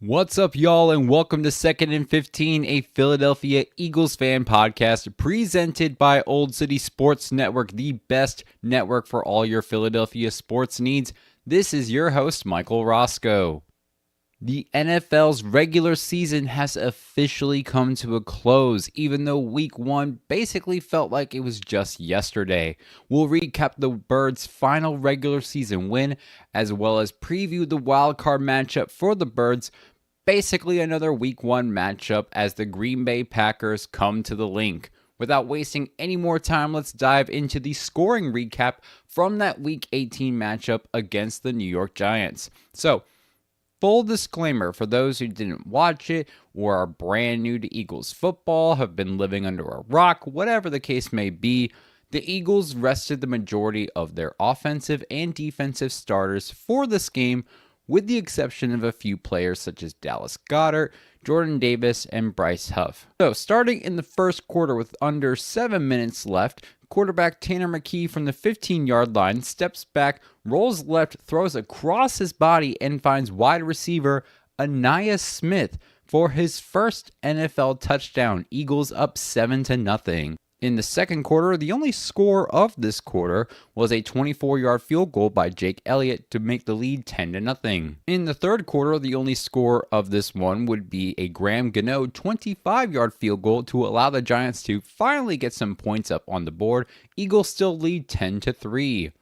What's up, y'all, and welcome to 2nd and 15, a Philadelphia Eagles fan podcast presented by Old City Sports Network, the best network for all your Philadelphia sports needs. This is your host, Michael Roscoe. The NFL's regular season has officially come to a close, even though Week 1 basically felt like it was just yesterday. We'll recap the Birds' final regular season win, as well as preview the wildcard matchup for the Birds. Basically another Week 1 matchup as the Green Bay Packers come to the Link. Without wasting any more time, let's dive into the scoring recap from that Week 18 matchup against the New York Giants. So, full disclaimer for those who didn't watch it or are brand new to Eagles football, have been living under a rock, whatever the case may be, the Eagles rested the majority of their offensive and defensive starters for this game, with the exception of a few players such as Dallas Goedert, Jordan Davis, and Bryce Huff. So, starting in the first quarter with under 7 minutes left, quarterback Tanner McKee from the 15-yard line steps back, rolls left, throws across his body, and finds wide receiver Anaya Smith for his first NFL touchdown. Eagles up 7-0. In the second quarter, the only score of this quarter was a 24-yard field goal by Jake Elliott to make the lead 10-0. In the third quarter, the only score of this one would be a Graham Gano 25-yard field goal to allow the Giants to finally get some points up on the board. Eagles still lead 10-3.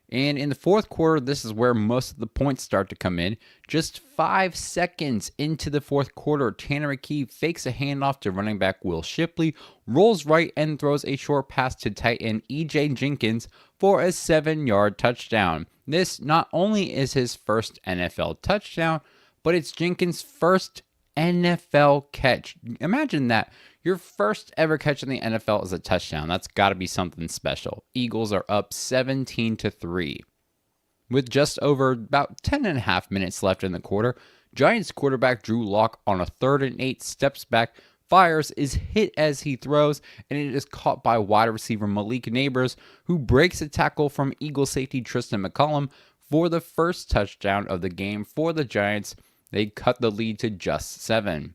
And in the fourth quarter, this is where most of the points start to come in. Just 5 seconds into the fourth quarter, Tanner McKee fakes a handoff to running back Will Shipley, rolls right and throws a short pass to tight end E.J. Jenkins for a 7-yard touchdown. This not only is his first NFL touchdown, but it's Jenkins' first NFL catch. Imagine that. Your first ever catch in the NFL is a touchdown. That's got to be something special. Eagles are up 17-3. With just over about 10.5 minutes left in the quarter, Giants quarterback Drew Lock on a 3rd and 8 steps back, fires, is hit as he throws, and it is caught by wide receiver Malik Neighbors, who breaks a tackle from Eagle safety Tristan McCollum for the first touchdown of the game for the Giants. They cut the lead to just 7.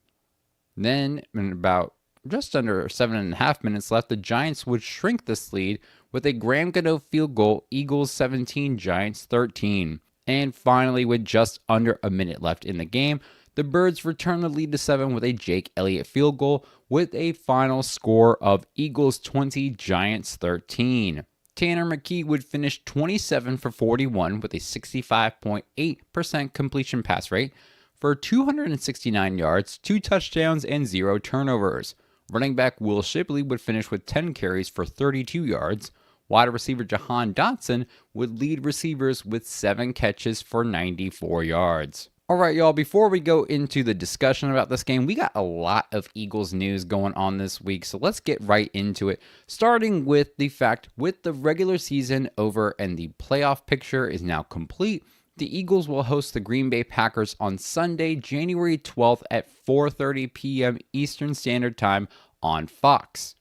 Then, in about just under 7.5 minutes left, the Giants would shrink this lead with a Graham Gano field goal, Eagles 17, Giants 13. And finally, with just under a minute left in the game, the Birds return the lead to 7 with a Jake Elliott field goal, with a final score of Eagles 20, Giants 13. Tanner McKee would finish 27 for 41 with a 65.8% completion pass rate for 269 yards, 2 touchdowns, and 0 turnovers. Running back Will Shipley would finish with 10 carries for 32 yards. Wide receiver Jahan Dotson would lead receivers with 7 catches for 94 yards. All right, y'all, before we go into the discussion about this game, we got a lot of Eagles news going on this week, so let's get right into it. Starting with the fact, with the regular season over and the playoff picture is now complete, the Eagles will host the Green Bay Packers on Sunday, January 12th at 4:30 p.m. Eastern Standard Time on Fox.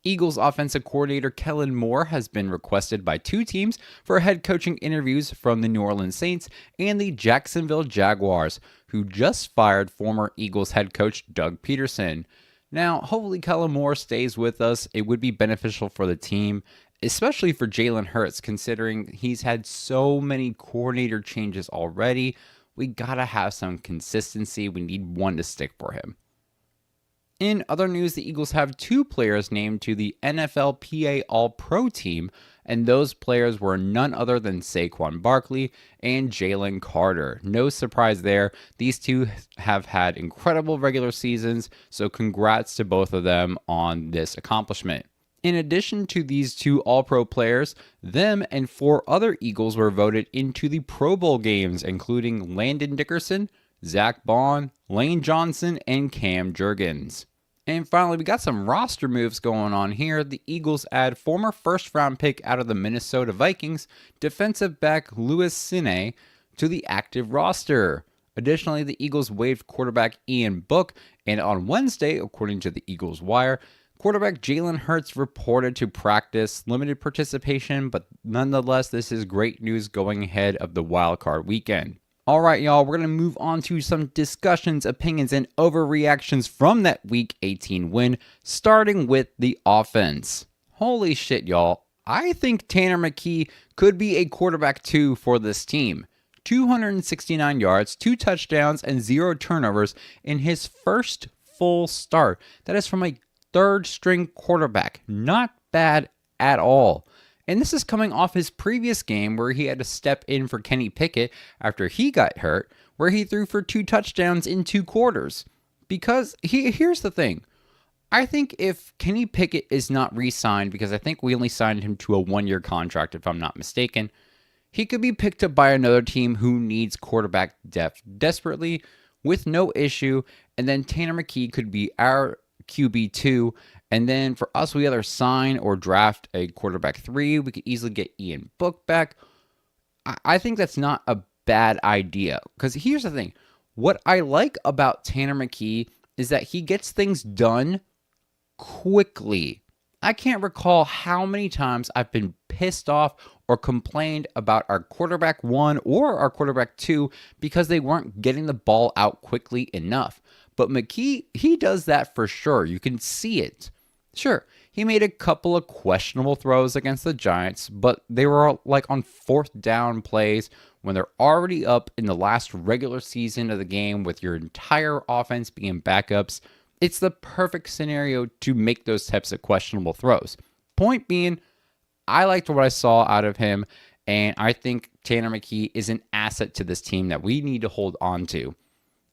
Eagles offensive coordinator Kellen Moore has been requested by 2 teams for head coaching interviews from the New Orleans Saints and the Jacksonville Jaguars, who just fired former Eagles head coach Doug Peterson. Now, hopefully Kellen Moore stays with us. It would be beneficial for the team, especially for Jalen Hurts, considering he's had so many coordinator changes already. We gotta have some consistency. We need one to stick for him. In other news, the Eagles have 2 players named to the NFLPA All-Pro team and those players were none other than Saquon Barkley and Jalen Carter. No surprise there. These two have had incredible regular seasons, so congrats to both of them on this accomplishment. In addition to these two All-Pro players, them and 4 other Eagles were voted into the Pro Bowl games, including Landon Dickerson, Zach Bond, Lane Johnson, and Cam Jurgens. And finally, we got some roster moves going on here. The Eagles add former first-round pick out of the Minnesota Vikings, defensive back Louis Cine, to the active roster. Additionally, the Eagles waived quarterback Ian Book, and on Wednesday, according to the Eagles Wire, quarterback Jalen Hurts reported to practice, limited participation, but nonetheless, this is great news going ahead of the wildcard weekend. All right, y'all, we're going to move on to some discussions, opinions, and overreactions from that Week 18 win, starting with the offense. Holy shit, y'all. I think Tanner McKee could be a quarterback 2 for this team. 269 yards, 2 touchdowns, and 0 turnovers in his first full start. That is from a third-string quarterback. Not bad at all. And this is coming off his previous game where he had to step in for Kenny Pickett after he got hurt, where he threw for 2 touchdowns in 2 quarters. Because here's the thing. I think if Kenny Pickett is not re-signed, because I think we only signed him to a 1-year contract if I'm not mistaken, he could be picked up by another team who needs quarterback depth desperately with no issue, and then Tanner McKee could be our QB2, and then for us, we either sign or draft a quarterback 3. We could easily get Ian Book back. I think that's not a bad idea, because here's the thing. What I like about Tanner McKee is that he gets things done quickly. I can't recall how many times I've been pissed off or complained about our quarterback 1 or our quarterback 2 because they weren't getting the ball out quickly enough. But McKee, he does that for sure. You can see it. Sure, he made a couple of questionable throws against the Giants, but they were like on 4th down plays when they're already up in the last regular season of the game with your entire offense being backups. It's the perfect scenario to make those types of questionable throws. Point being, I liked what I saw out of him, and I think Tanner McKee is an asset to this team that we need to hold on to.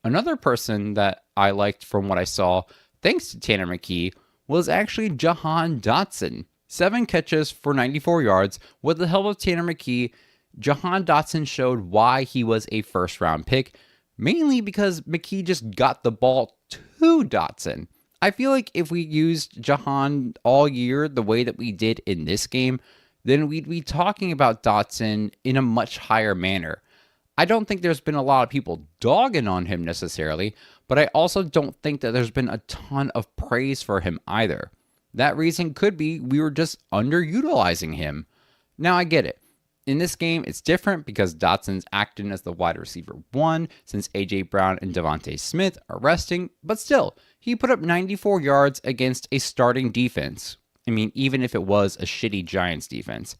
Another person that I liked from what I saw, thanks to Tanner McKee, was actually Jahan Dotson. 7 catches for 94 yards. With the help of Tanner McKee, Jahan Dotson showed why he was a first-round pick, mainly because McKee just got the ball to Dotson. I feel like if we used Jahan all year the way that we did in this game, then we'd be talking about Dotson in a much higher manner. I don't think there's been a lot of people dogging on him necessarily, but I also don't think that there's been a ton of praise for him either. That reason could be we were just underutilizing him. Now I get it. In this game, it's different because Dotson's acting as the wide receiver 1 since A.J. Brown and Devontae Smith are resting, but still, he put up 94 yards against a starting defense. I mean, even if it was a shitty Giants defense.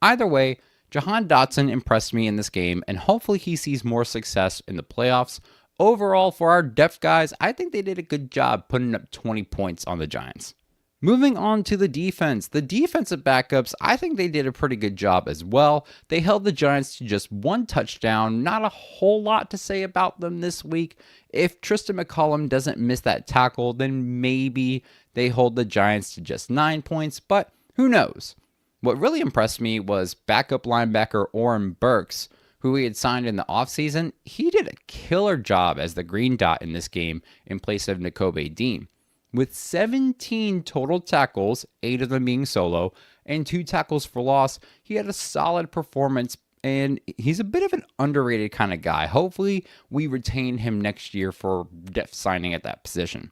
Either way, Jahan Dotson impressed me in this game, and hopefully he sees more success in the playoffs. Overall, for our depth guys, I think they did a good job putting up 20 points on the Giants. Moving on to the defense. The defensive backups, I think they did a pretty good job as well. They held the Giants to just 1 touchdown. Not a whole lot to say about them this week. If Tristan McCollum doesn't miss that tackle, then maybe they hold the Giants to just 9 points, but who knows? What really impressed me was backup linebacker Oren Burks, who we had signed in the offseason. He did a killer job as the green dot in this game in place of Nakobe Dean. With 17 total tackles, 8 of them being solo, and 2 tackles for loss, he had a solid performance, and he's a bit of an underrated kind of guy. Hopefully, we retain him next year for depth signing at that position.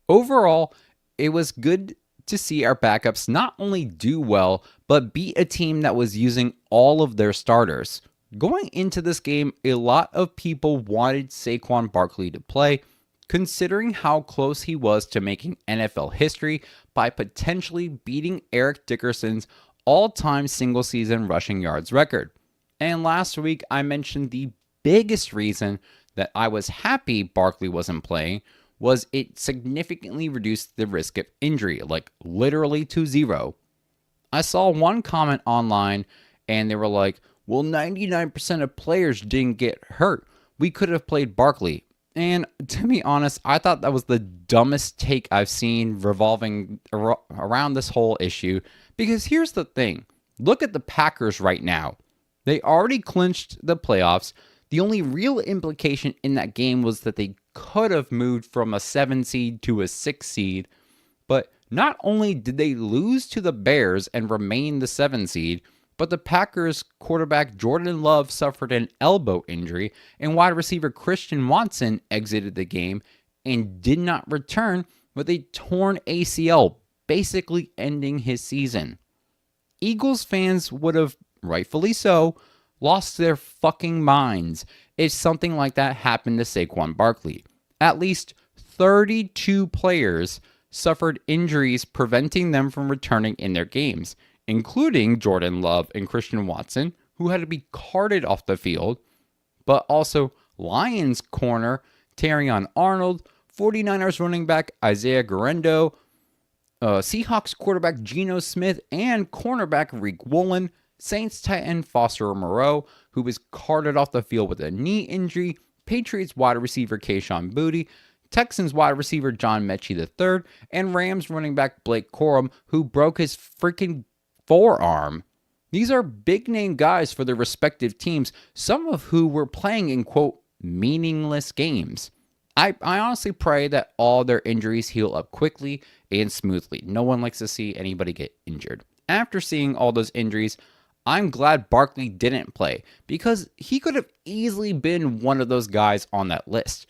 Overall, it was good to see our backups not only do well, but beat a team that was using all of their starters. Going into this game, a lot of people wanted Saquon Barkley to play, considering how close he was to making NFL history by potentially beating Eric Dickerson's all-time single-season rushing yards record. And last week, I mentioned the biggest reason that I was happy Barkley wasn't playing was it significantly reduced the risk of injury, like literally to 0. I saw one comment online and they were like, well, 99% of players didn't get hurt. We could have played Barkley. And to be honest, I thought that was the dumbest take I've seen revolving around this whole issue. Because here's the thing. Look at the Packers right now. They already clinched the playoffs. The only real implication in that game was that they could have moved from a 7 seed to a 6 seed. But not only did they lose to the Bears and remain the 7 seed, but the Packers quarterback Jordan Love suffered an elbow injury, and wide receiver Christian Watson exited the game and did not return with a torn ACL, basically ending his season. Eagles fans would have, rightfully so, lost their fucking minds if something like that happened to Saquon Barkley. At least 32 players suffered injuries preventing them from returning in their games, including Jordan Love and Christian Watson, who had to be carted off the field, but also Lions corner Terrion Arnold, 49ers running back Isaiah Guerendo, Seahawks quarterback Geno Smith, and cornerback Reek Woolen, Saints tight end Foster Moreau, who was carted off the field with a knee injury, Patriots wide receiver Kayshon Boutte, Texans wide receiver John Mechie III, and Rams running back Blake Corum, who broke his freaking forearm. These are big name guys for their respective teams, some of who were playing in, quote, meaningless games. I honestly pray that all their injuries heal up quickly and smoothly. No one likes to see anybody get injured. After seeing all those injuries, I'm glad Barkley didn't play because he could have easily been one of those guys on that list.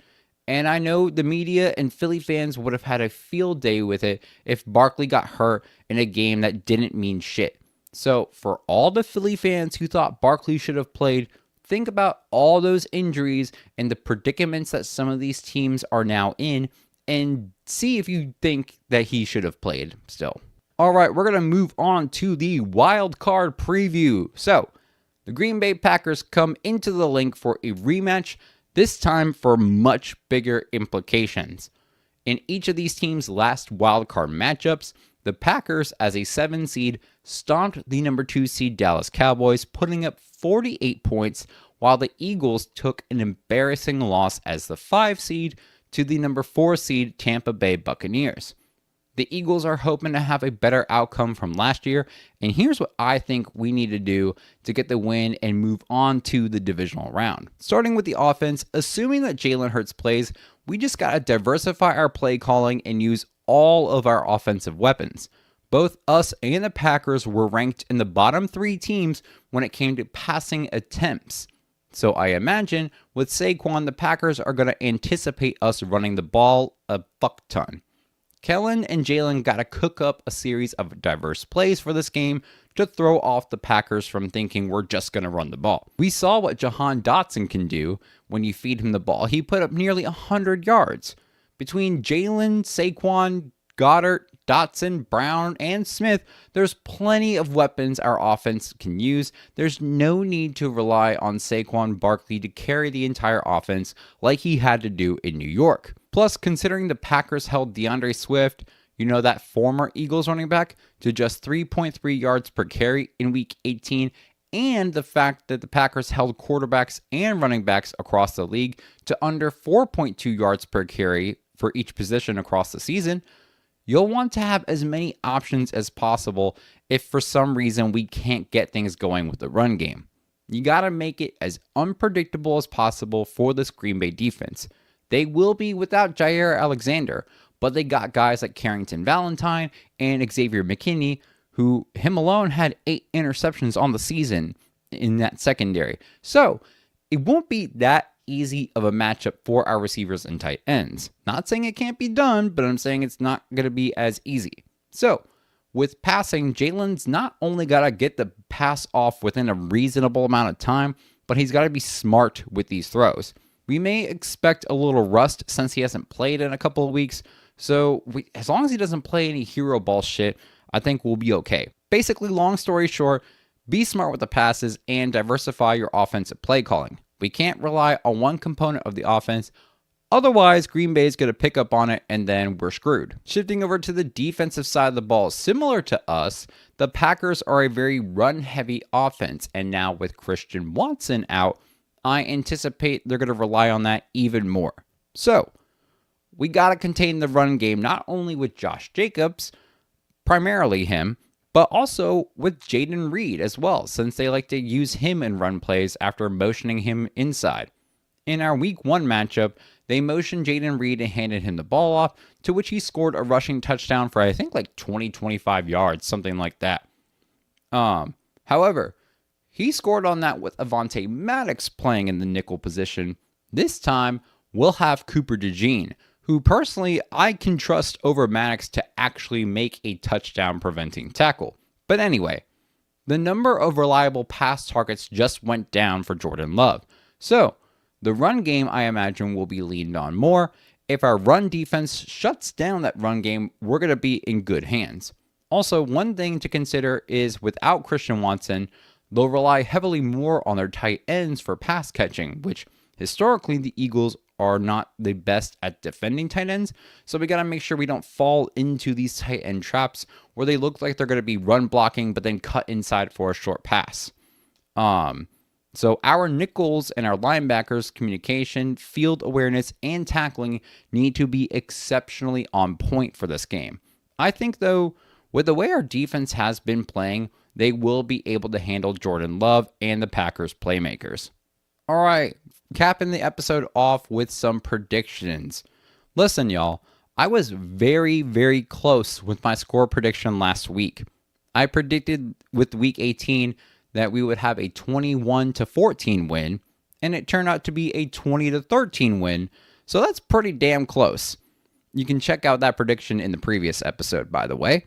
And I know the media and Philly fans would have had a field day with it if Barkley got hurt in a game that didn't mean shit. So for all the Philly fans who thought Barkley should have played, think about all those injuries and the predicaments that some of these teams are now in and see if you think that he should have played still. All right, we're going to move on to the wild card preview. So the Green Bay Packers come into the link for a rematch, this time for much bigger implications. In each of these teams' last wildcard matchups, the Packers, as a 7 seed, stomped the number 2 seed Dallas Cowboys, putting up 48 points, while the Eagles took an embarrassing loss as the 5 seed to the number 4 seed Tampa Bay Buccaneers. The Eagles are hoping to have a better outcome from last year, and here's what I think we need to do to get the win and move on to the divisional round. Starting with the offense, assuming that Jalen Hurts plays, we just got to diversify our play calling and use all of our offensive weapons. Both us and the Packers were ranked in the bottom 3 teams when it came to passing attempts. So I imagine with Saquon, the Packers are going to anticipate us running the ball a fuck ton. Kellen and Jalen got to cook up a series of diverse plays for this game to throw off the Packers from thinking we're just going to run the ball. We saw what Jahan Dotson can do when you feed him the ball. He put up nearly 100 yards. Between Jalen, Saquon, Goddard, Dotson, Brown, and Smith, there's plenty of weapons our offense can use. There's no need to rely on Saquon Barkley to carry the entire offense like he had to do in New York. Plus, considering the Packers held DeAndre Swift, that former Eagles running back, to just 3.3 yards per carry in Week 18, and the fact that the Packers held quarterbacks and running backs across the league to under 4.2 yards per carry for each position across the season, you'll want to have as many options as possible if for some reason we can't get things going with the run game. You got to make it as unpredictable as possible for this Green Bay defense. They will be without Jair Alexander, but they got guys like Carrington Valentine and Xavier McKinney, who him alone had 8 interceptions on the season in that secondary. So it won't be that easy of a matchup for our receivers and tight ends. Not saying it can't be done, but I'm saying it's not going to be as easy. So with passing, Jalen's not only got to get the pass off within a reasonable amount of time, but he's got to be smart with these throws. We may expect a little rust since he hasn't played in a couple of weeks, so as long as he doesn't play any hero ball shit, I think we'll be okay. Basically, long story short, be smart with the passes and diversify your offensive play calling. We can't rely on one component of the offense, otherwise Green Bay is going to pick up on it and then we're screwed. Shifting over to the defensive side of the ball, similar to us, the Packers are a very run-heavy offense, and now with Christian Watson out, I anticipate they're going to rely on that even more. So, we got to contain the run game not only with Josh Jacobs, primarily him, but also with Jaden Reed as well, since they like to use him in run plays after motioning him inside. In our Week 1 matchup, they motioned Jaden Reed and handed him the ball off, to which he scored a rushing touchdown for I think like 25 yards, something like that. However, he scored on that with Avonte Maddox playing in the nickel position. This time, we'll have Cooper DeJean, who personally I can trust over Maddox to actually make a touchdown preventing tackle. But anyway, the number of reliable pass targets just went down for Jordan Love. So, the run game, I imagine, will be leaned on more. If our run defense shuts down that run game, we're going to be in good hands. Also, one thing to consider is without Christian Watson, they'll rely heavily more on their tight ends for pass catching, which historically the Eagles are not the best at defending tight ends. So we got to make sure we don't fall into these tight end traps where they look like they're going to be run blocking, but then cut inside for a short pass. So our nickels and our linebackers' communication, field awareness, and tackling need to be exceptionally on point for this game. I think, though, with the way our defense has been playing, they will be able to handle Jordan Love and the Packers' playmakers. All right, capping the episode off with some predictions. Listen, y'all, I was very, very close with my score prediction last week. I predicted with Week 18 that we would have a 21-14 win, and it turned out to be a 20-13 win, so that's pretty damn close. You can check out that prediction in the previous episode, by the way.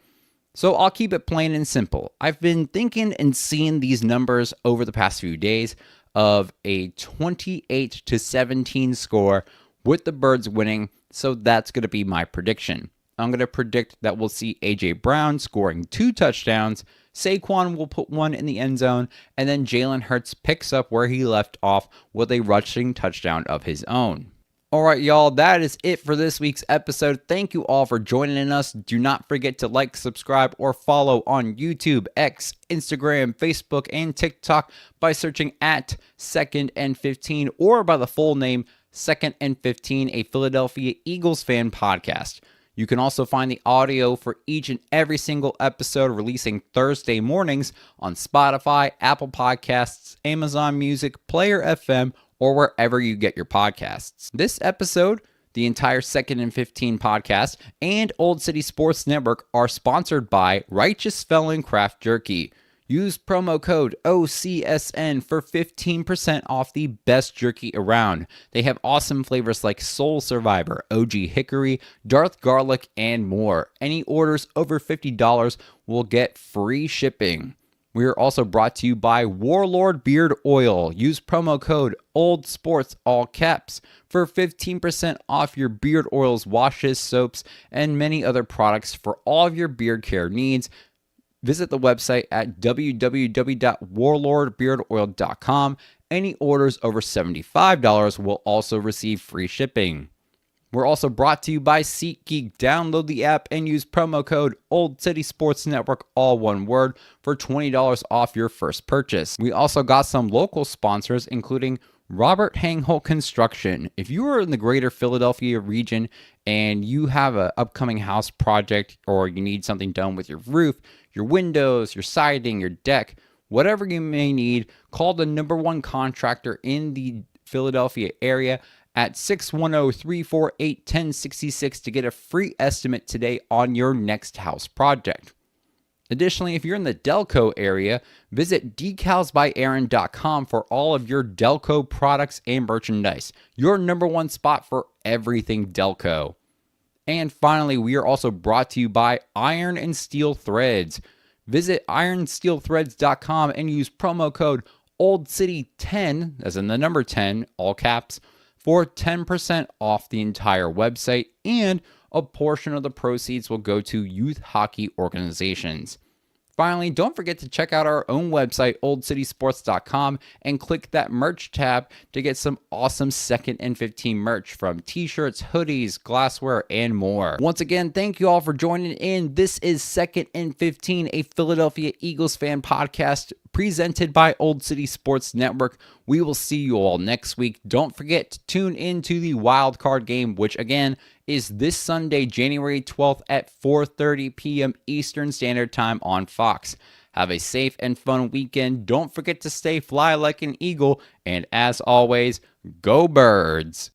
So I'll keep it plain and simple. I've been thinking and seeing these numbers over the past few days of a 28-17 score with the Birds winning, so that's going to be my prediction. I'm going to predict that we'll see A.J. Brown scoring 2 touchdowns, Saquon will put 1 in the end zone, and then Jalen Hurts picks up where he left off with a rushing touchdown of his own. All right, y'all, that is it for this week's episode. Thank you all for joining us. Do not forget to like, subscribe, or follow on YouTube, X, Instagram, Facebook, and TikTok by searching at 2nd and 15 or by the full name 2nd and 15, a Philadelphia Eagles fan podcast. You can also find the audio for each and every single episode releasing Thursday mornings on Spotify, Apple Podcasts, Amazon Music, Player FM, or wherever you get your podcasts. This episode, the entire 2nd and 15 podcast, and Old City Sports Network are sponsored by Righteous Felon Craft Jerky. Use promo code OCSN for 15% off the best jerky around. They have awesome flavors like Soul Survivor, OG Hickory, Darth Garlic, and more. Any orders over $50 will get free shipping. We are also brought to you by Warlord Beard Oil. Use promo code OLDSPORTS, all caps, for 15% off your beard oils, washes, soaps, and many other products for all of your beard care needs. Visit the website at www.warlordbeardoil.com. Any orders over $75 will also receive free shipping. We're also brought to you by SeatGeek. Download the app and use promo code Old City Sports Network, all one word, for $20 off your first purchase. We also got some local sponsors, including Robert Hangholt Construction. If you are in the greater Philadelphia region and you have an upcoming house project or you need something done with your roof, your windows, your siding, your deck, whatever you may need, call the #1 contractor in the Philadelphia area at 610-348-1066 to get a free estimate today on your next house project. Additionally, if you're in the Delco area, visit decalsbyaaron.com for all of your Delco products and merchandise. Your #1 spot for everything Delco. And finally, we are also brought to you by Iron and Steel Threads. Visit ironsteelthreads.com and use promo code OldCity10, as in the number 10, all caps, for 10% off the entire website, and a portion of the proceeds will go to youth hockey organizations. Finally, don't forget to check out our own website, oldcitysports.com, and click that merch tab to get some awesome 2nd and 15 merch from t-shirts, hoodies, glassware, and more. Once again, thank you all for joining in. This is 2nd and 15, a Philadelphia Eagles fan podcast presented by Old City Sports Network. We will see you all next week. Don't forget to tune into the wild card game, which again is this Sunday, January 12th at 4:30 p.m. Eastern Standard Time on Fox. Have a safe and fun weekend. Don't forget to stay fly like an eagle. And as always, go Birds!